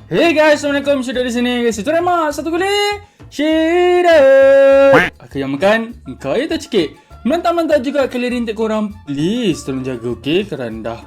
Hey guys, Assalamualaikum. Syeda di sini. Saya Mak. Satu kali. Syeda. Aku yang makan. Kau itu cikik. Mantap-mantap juga kelirin untuk korang. Please tolong jaga, okey? Kerana dah.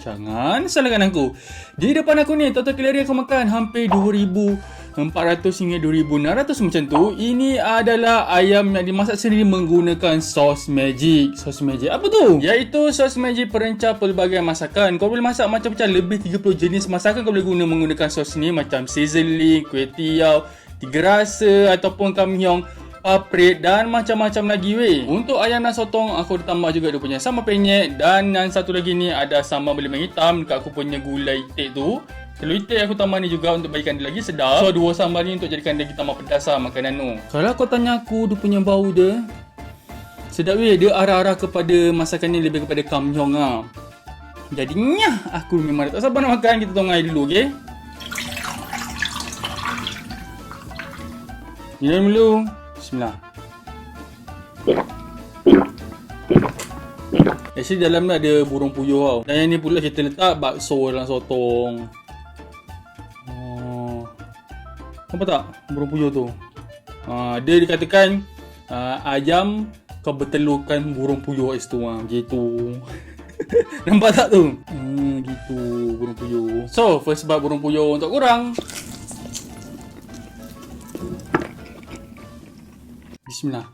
Jangan salahkan aku. Di depan aku ni, total kalori aku makan hampir 2,400 hingga 2,600 macam tu. Ini adalah ayam yang dimasak sendiri menggunakan sos magic. Sos magic apa tu? Iaitu sos magic perencah pelbagai masakan. Kau boleh masak macam-macam, lebih 30 jenis masakan kau boleh menggunakan sos ni, macam sizzling, kuih tiaw, tiga rasa ataupun kamyong, paprik dan macam-macam lagi weh. Untuk ayam dan sotong aku dah tambah juga dia punya sambal penyet, dan yang satu lagi ni ada sambal belimang hitam dekat aku punya gulai itik tu. Telur itik aku tambah ni juga untuk bagikan dia lagi sedap. So dua sambal ni untuk jadikan dia tambah pedas lah makanan tu. Kalau kau tanya aku, dia punya bau dia sedap weh. Dia arah-arah kepada masakan ni lebih kepada kamyong lah. Jadinya aku memang tak sabar nak makan. Kita tolong air dulu, okey? Minum dulu. Bismillah. Actually dalam ni ada burung puyuh tau. Dan yang ni pula kita letak bakso dalam sotong. Nampak tak burung puyuh tu? Dia dikatakan ayam kau bertelurkan burung puyuh kat situ. Gitu. Nampak tak tu? Gitu burung puyuh. So first bab burung puyuh untuk korang. Bismillah.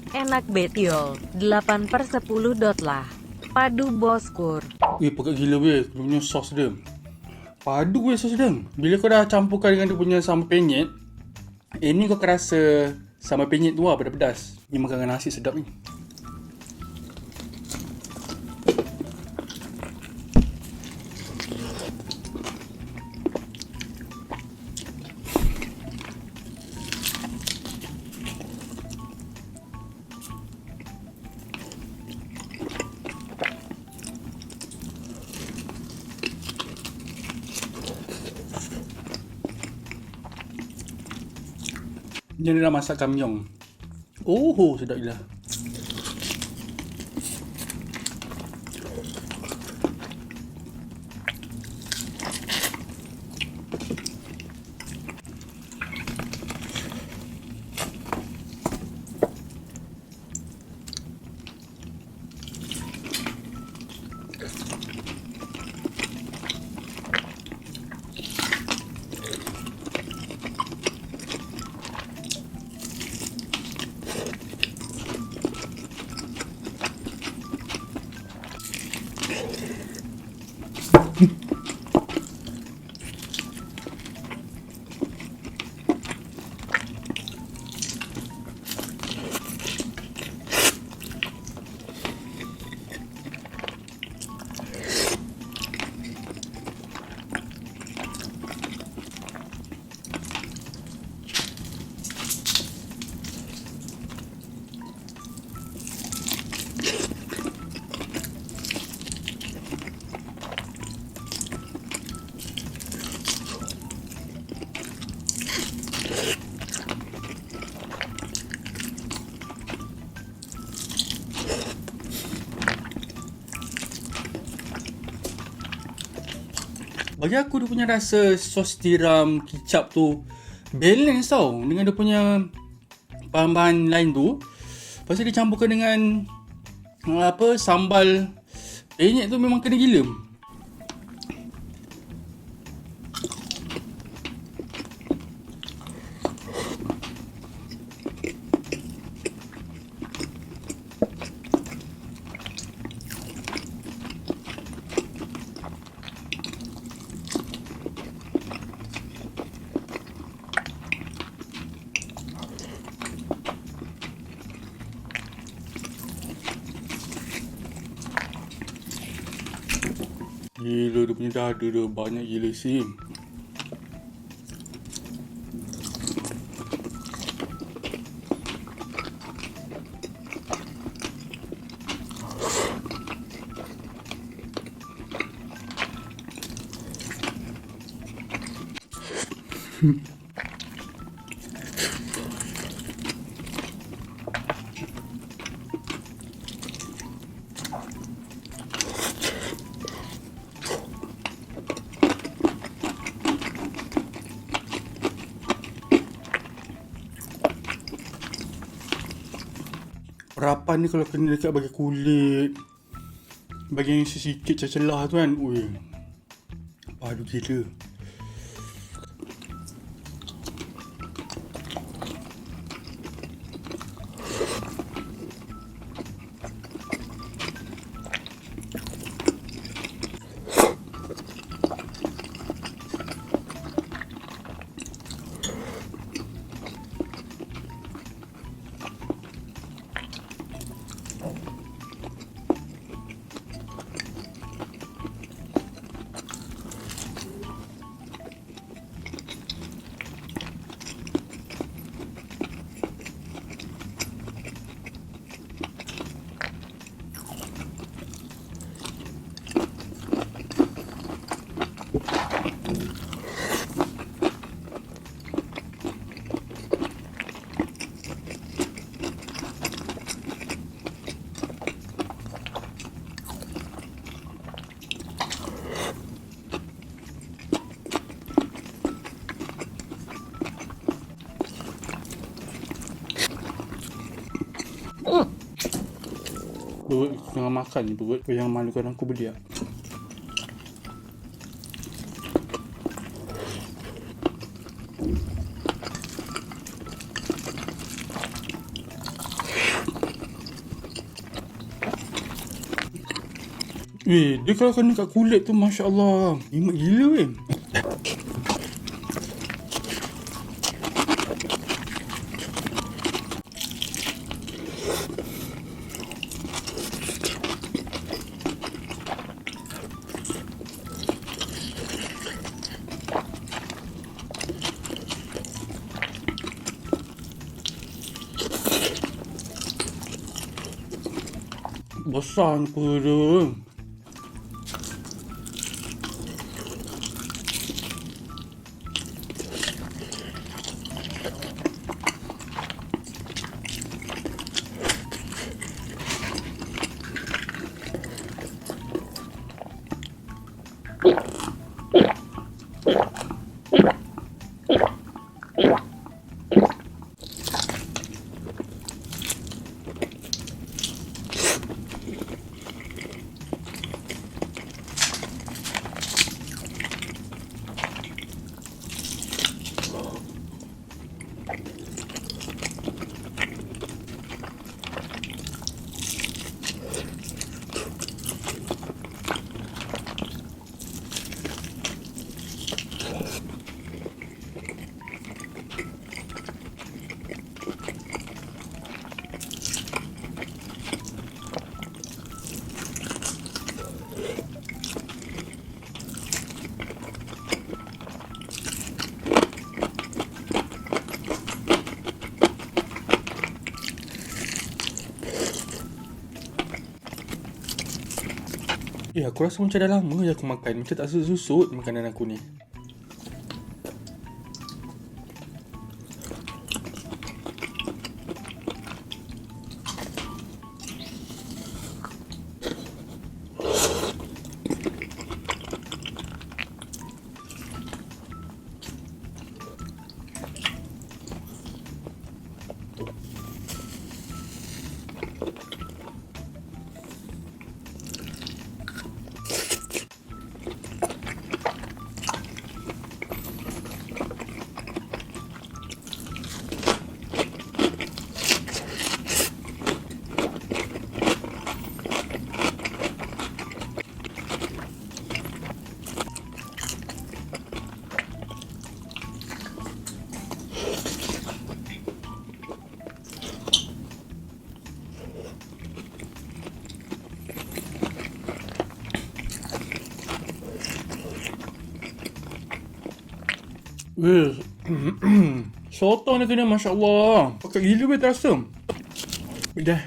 Enak betiol, 8/10 dot lah. Padu boskur. Weh, pekat gila weh. Dia punya sos dia. Padu weh sos dia. Bila kau dah campurkan dengan dia punya sambal penyet, ini kau akan rasa sambal penyet tu lah pedas-pedas. Ni makan dengan nasi sedap ni. Dia dah masak kamyong. Oh, sedap gila. Bagi aku dia punya rasa sos tiram kicap tu balance tau dengan dia punya bahan-bahan lain tu. Lepas tu dicampurkan dengan sambal penyet tu memang kena gila. gila dia punya dada dia. Banyak gila sih. Perapan ni kalau kena dekat bahagian kulit, bahagian sikit celah tu kan, ui, padu gila. Perut tengah makan ni, perut yang malukan aku berdiam. Dia kalau kena kat kulit tu, Masya Allah, nikmat gila weh. Besar ni perut dia. Aku rasa macam dah lama je aku makan. Macam tak susut makanan aku ni. Weh. Soto ni kena Masya Allah. Pakai gila weh terasa. Dah.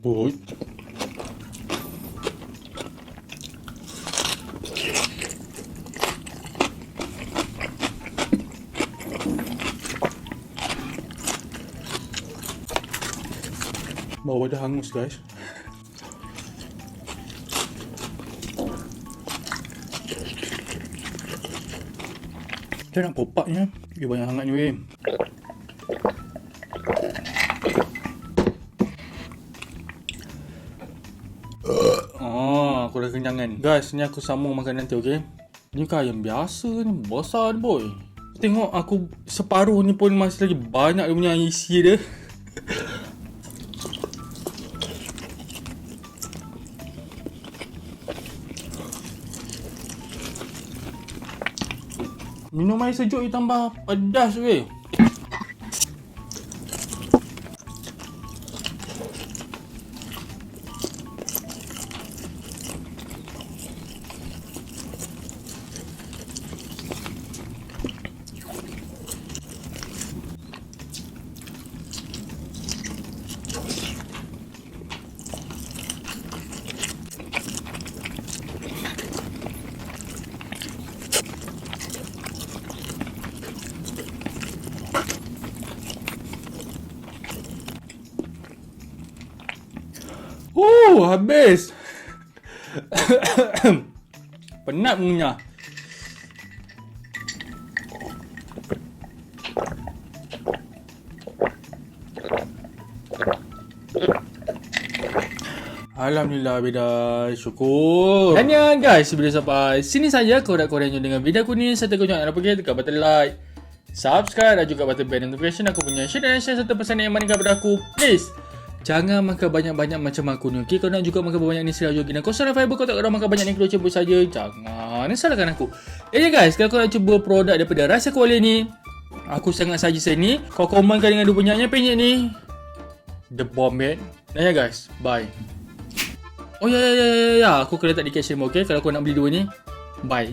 Boy. Bawah dah hangus guys. Dia nak popaknya. Dia banyak hangat ni weh. Aku dah kenyang kan. Guys, ni aku sambung makan nanti, okey? Ni kan ayam biasa ni, besar ni boy. Tengok aku separuh ni pun masih lagi banyak dia punya isi dia. Minum air sejuk ditambah pedas weh. Habis. Penat mengunyah. Alhamdulillah beda, syukur. Dan ya guys, video sampai sini saja korang-korang dengan video aku ni. Serta kau jangan lupa tekan button like, subscribe dan juga button bell notification. Aku punya share dan share serta pesan yang manis kepada aku. Please jangan makan banyak-banyak macam aku ni, okey? Kau nak juga makan banyak ni sila juga. Kau salah fiber, kau tak kena makan banyak ni, kau campur saja. Jangan salahkan aku. Guys, kalau kau nak cuba produk daripada Rasa Kuala ni, aku sangat suggest ni. Kau komenkan dengan dia punya penyet ni. The bomb man. Dan ya guys, bye. Oh ya, aku kena tak di caption, okey? Kalau kau nak beli dua ni, bye.